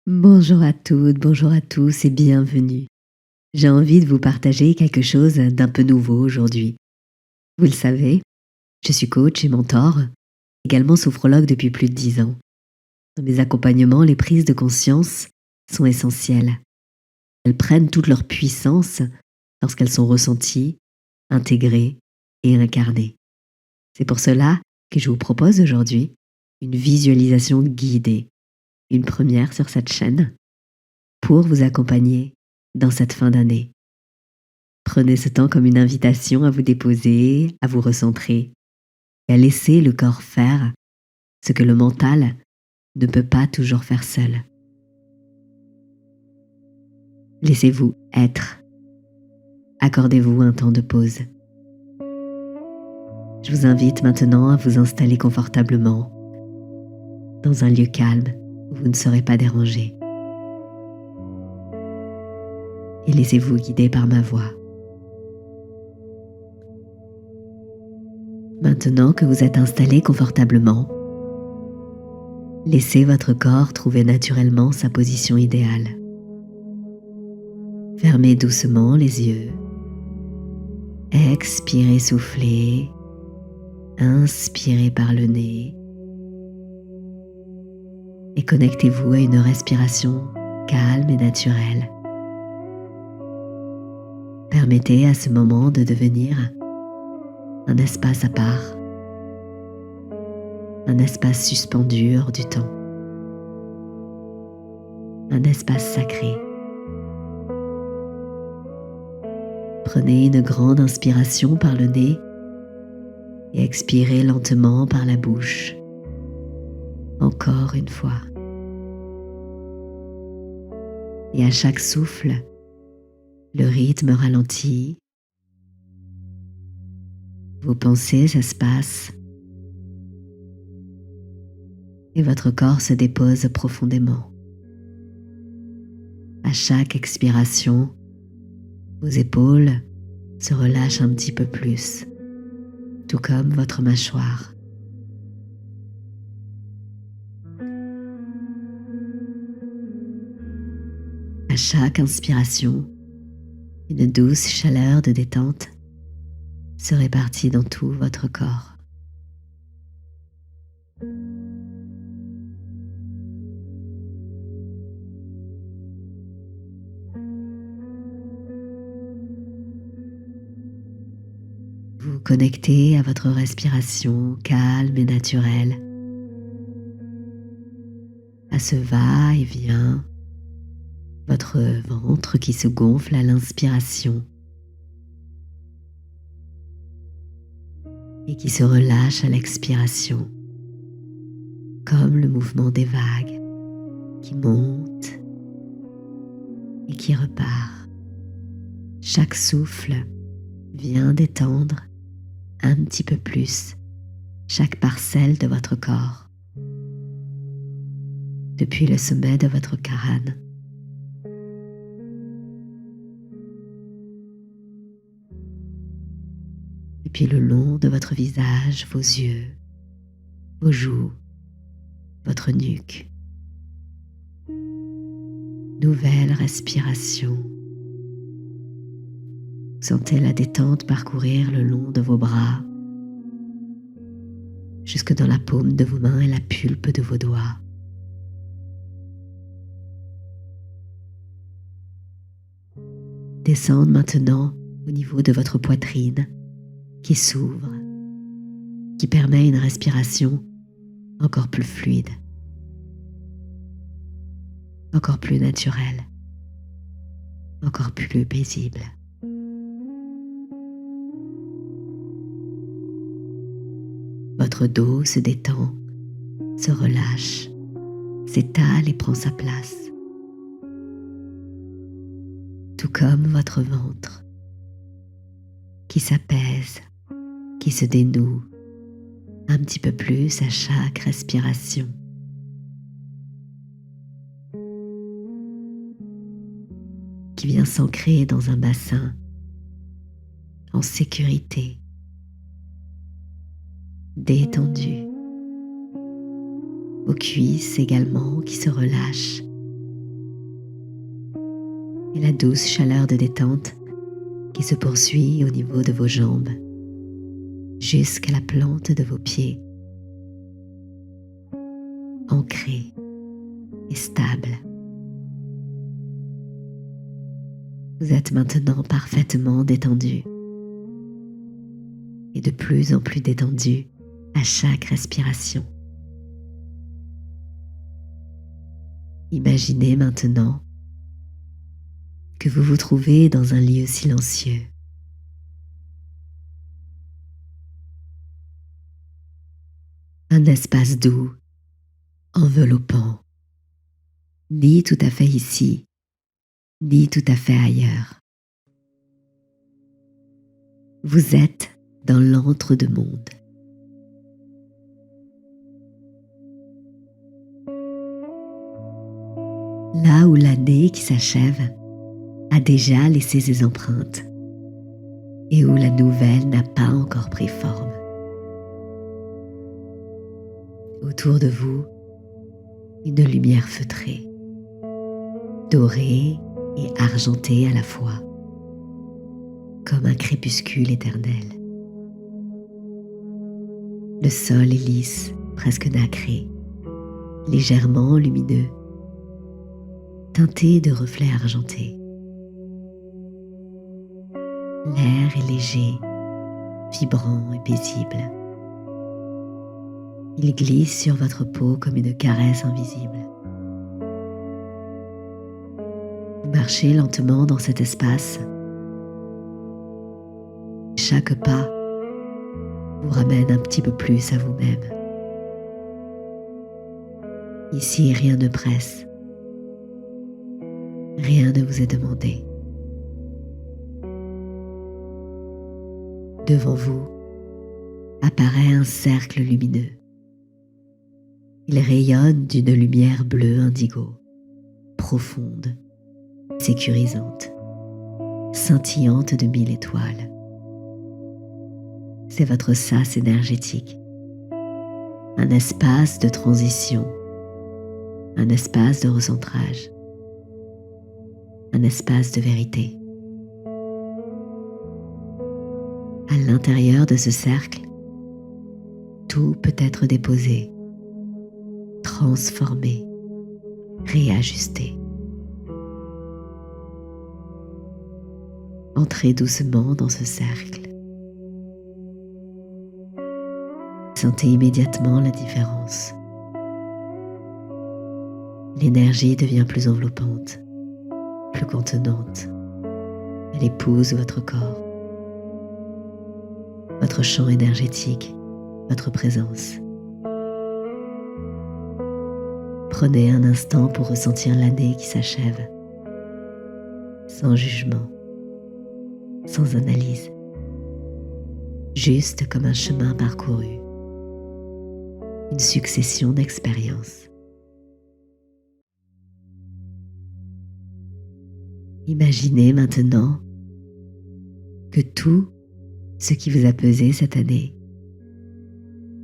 Bonjour à toutes, bonjour à tous et bienvenue. J'ai envie de vous partager quelque chose d'un peu nouveau aujourd'hui. Vous le savez, je suis coach et mentor, également sophrologue depuis plus de 10 ans. Dans mes accompagnements, les prises de conscience sont essentielles. Elles prennent toute leur puissance lorsqu'elles sont ressenties, intégrées et incarnées. C'est pour cela que je vous propose aujourd'hui une visualisation guidée, une première sur cette chaîne, pour vous accompagner dans cette fin d'année. Prenez ce temps comme une invitation à vous déposer, à vous recentrer et à laisser le corps faire ce que le mental ne peut pas toujours faire seul. Laissez-vous être. Accordez-vous un temps de pause. Je vous invite maintenant à vous installer confortablement dans un lieu calme où vous ne serez pas dérangé. Et laissez-vous guider par ma voix. Maintenant que vous êtes installé confortablement, laissez votre corps trouver naturellement sa position idéale. Fermez doucement les yeux. Expirez, soufflez. Inspirez par le nez. Et connectez-vous à une respiration calme et naturelle. Permettez à ce moment de devenir un espace à part, un espace suspendu hors du temps, un espace sacré. Prenez une grande inspiration par le nez et expirez lentement par la bouche. Encore une fois. Et à chaque souffle, le rythme ralentit. Vos pensées s'espacent et votre corps se dépose profondément. À chaque expiration, vos épaules se relâchent un petit peu plus, tout comme votre mâchoire. À chaque inspiration, une douce chaleur de détente se répartit dans tout votre corps. Vous connectez à votre respiration calme et naturelle, à ce va-et-vient, votre ventre qui se gonfle à l'inspiration et qui se relâche à l'expiration, comme le mouvement des vagues qui monte et qui repart. Chaque souffle vient détendre un petit peu plus chaque parcelle de votre corps, depuis le sommet de votre crâne et puis le long de votre visage, vos yeux, vos joues, votre nuque. Nouvelle respiration. Sentez la détente parcourir le long de vos bras, jusque dans la paume de vos mains et la pulpe de vos doigts. Descendre maintenant au niveau de votre poitrine qui s'ouvre, qui permet une respiration encore plus fluide, encore plus naturelle, encore plus paisible. Votre dos se détend, se relâche, s'étale et prend sa place. Tout comme votre ventre qui s'apaise, qui se dénoue un petit peu plus à chaque respiration. Qui vient s'ancrer dans un bassin en sécurité, détendu. Vos cuisses également qui se relâchent et la douce chaleur de détente qui se poursuit au niveau de vos jambes jusqu'à la plante de vos pieds, ancrée et stable. Vous êtes maintenant parfaitement détendu et de plus en plus détendu à chaque respiration. Imaginez maintenant que vous vous trouvez dans un lieu silencieux. Un espace doux, enveloppant, ni tout à fait ici, ni tout à fait ailleurs. Vous êtes dans l'entre-deux-mondes. Là où l'année qui s'achève a déjà laissé ses empreintes et où la nouvelle n'a pas encore pris forme. Autour de vous, une lumière feutrée, dorée et argentée à la fois, comme un crépuscule éternel. Le sol est lisse, presque nacré, légèrement lumineux, teinté de reflets argentés. L'air est léger, vibrant et paisible. Il glisse sur votre peau comme une caresse invisible. Vous marchez lentement dans cet espace. Chaque pas vous ramène un petit peu plus à vous-même. Ici, rien ne presse. Rien ne vous est demandé. Devant vous apparaît un cercle lumineux. Il rayonne d'une lumière bleue indigo, profonde, sécurisante, scintillante de 1000 étoiles. C'est votre sas énergétique, un espace de transition, un espace de recentrage, un espace de vérité. À l'intérieur de ce cercle, tout peut être déposé, transformé, réajusté. Entrez doucement dans ce cercle. Sentez immédiatement la différence. L'énergie devient plus enveloppante, plus contenante. Elle épouse votre corps, votre champ énergétique, votre présence. Prenez un instant pour ressentir l'année qui s'achève, sans jugement, sans analyse, juste comme un chemin parcouru, une succession d'expériences. Imaginez maintenant que tout ce qui vous a pesé cette année,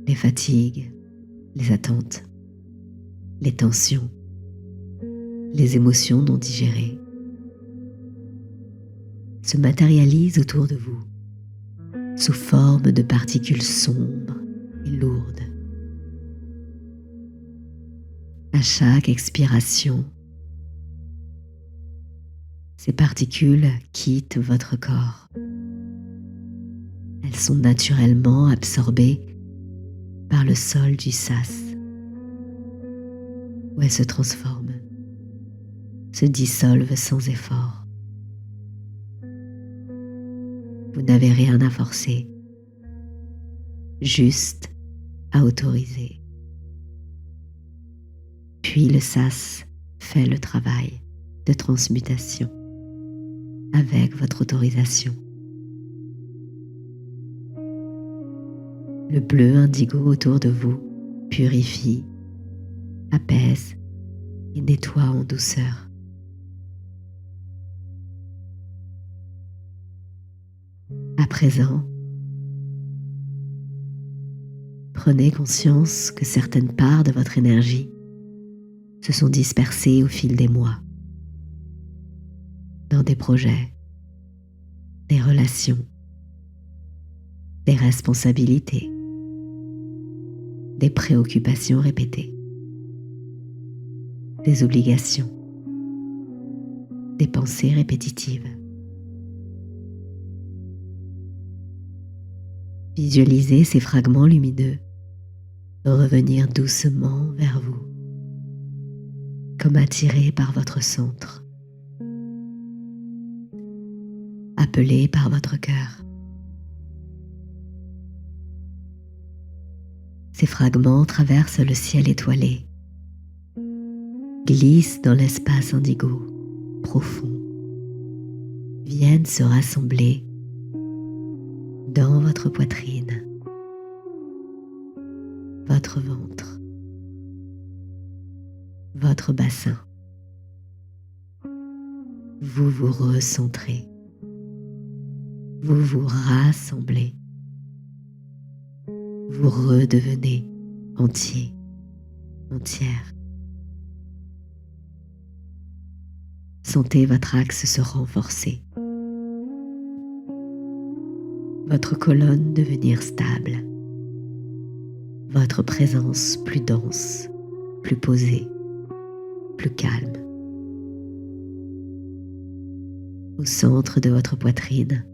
les fatigues, les attentes, les tensions, les émotions non digérées, se matérialise autour de vous sous forme de particules sombres et lourdes. À chaque expiration, ces particules quittent votre corps. Elles sont naturellement absorbées par le sol du sas, où elles se transforment, se dissolvent sans effort. Vous n'avez rien à forcer, juste à autoriser. Puis le sas fait le travail de transmutation avec votre autorisation. Le bleu indigo autour de vous purifie, apaise et nettoie en douceur. À présent, prenez conscience que certaines parts de votre énergie se sont dispersées au fil des mois. dans des projets, des relations, des responsabilités, des préoccupations répétées, des obligations, des pensées répétitives. Visualisez ces fragments lumineux revenir doucement vers vous, comme attirés par votre centre, appelés par votre cœur. Ces fragments traversent le ciel étoilé, glissent dans l'espace indigo profond, viennent se rassembler dans votre poitrine, votre ventre, votre bassin. Vous vous recentrez, vous vous rassemblez, vous redevenez entier, entière. Sentez votre axe se renforcer, votre colonne devenir stable, votre présence plus dense, plus posée, plus calme. Au centre de votre poitrine,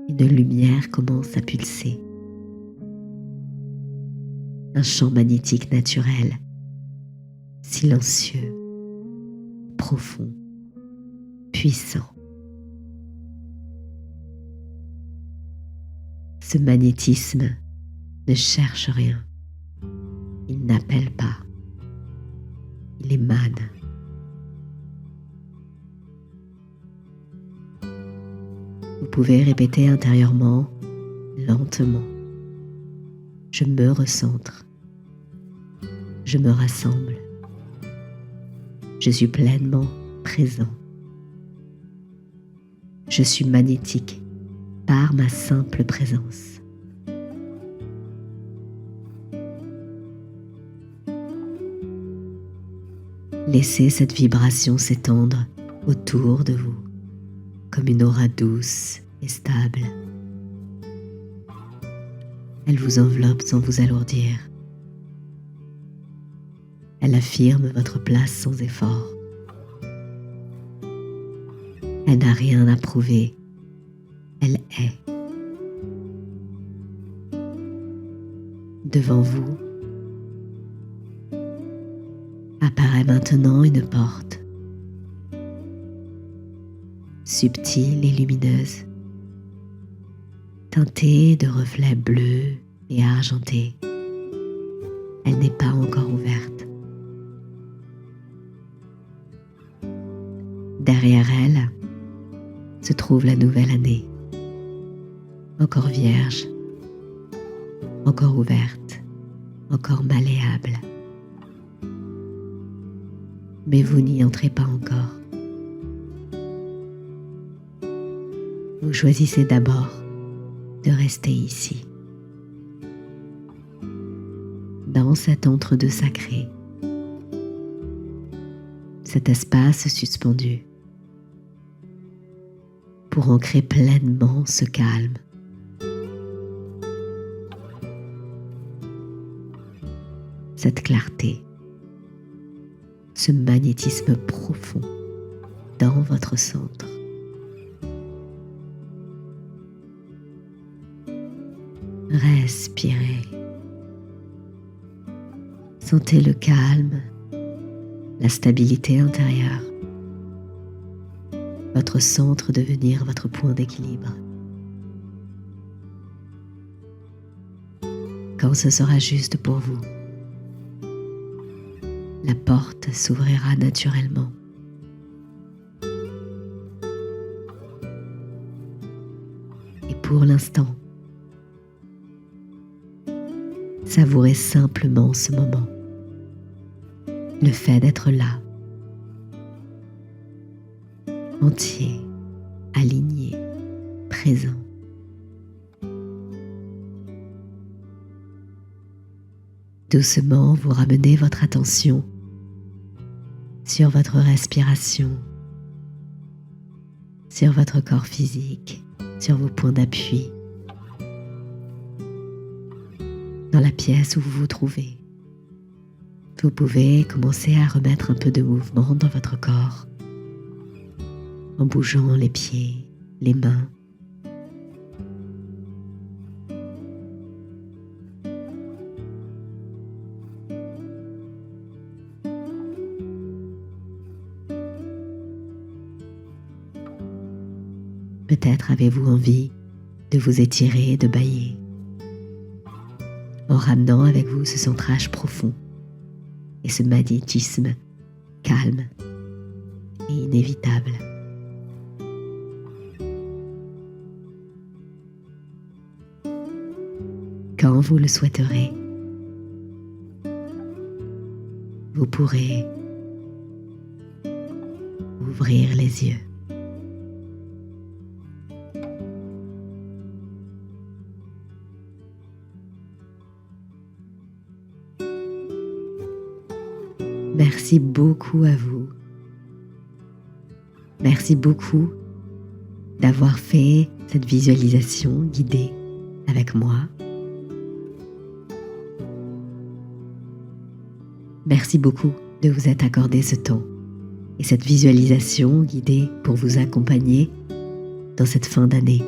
une lumière commence à pulser. Un champ magnétique naturel, silencieux, profond, puissant. Ce magnétisme ne cherche rien. Il n'appelle pas. Il émane. Vous pouvez répéter intérieurement, lentement. Je me recentre. Je me rassemble. Je suis pleinement présent. Je suis magnétique par ma simple présence. Laissez cette vibration s'étendre autour de vous, comme une aura douce et stable. Elle vous enveloppe sans vous alourdir. Elle affirme votre place sans effort. Elle n'a rien à prouver. Elle est. Devant vous apparaît maintenant une porte, subtile et lumineuse, teintée de reflets bleus et argentés. Elle n'est pas encore ouverte. Derrière elle se trouve la nouvelle année, encore vierge, encore ouverte, encore malléable. Mais vous n'y entrez pas encore. Vous choisissez d'abord de rester ici, dans cet entre-deux sacré, cet espace suspendu, pour ancrer pleinement ce calme. Cette clarté, ce magnétisme profond dans votre centre. Respirez. Sentez le calme, la stabilité intérieure. Votre centre devenir votre point d'équilibre. Quand ce sera juste pour vous, la porte s'ouvrira naturellement. Et pour l'instant, savourez simplement ce moment, le fait d'être là, entier, aligné, présent. Doucement, vous ramenez votre attention sur votre respiration sur votre corps physique, sur vos points d'appui, dans la pièce où vous vous trouvez. Vous pouvez commencer à remettre un peu de mouvement dans votre corps en bougeant les pieds, les mains. Peut-être avez-vous envie de vous étirer, de bâiller, en ramenant avec vous ce centrage profond et ce magnétisme calme et inévitable. Quand vous le souhaiterez, vous pourrez ouvrir les yeux. Merci beaucoup à vous. Merci beaucoup d'avoir fait cette visualisation guidée avec moi. Merci beaucoup de vous être accordé ce temps et cette visualisation guidée pour vous accompagner dans cette fin d'année.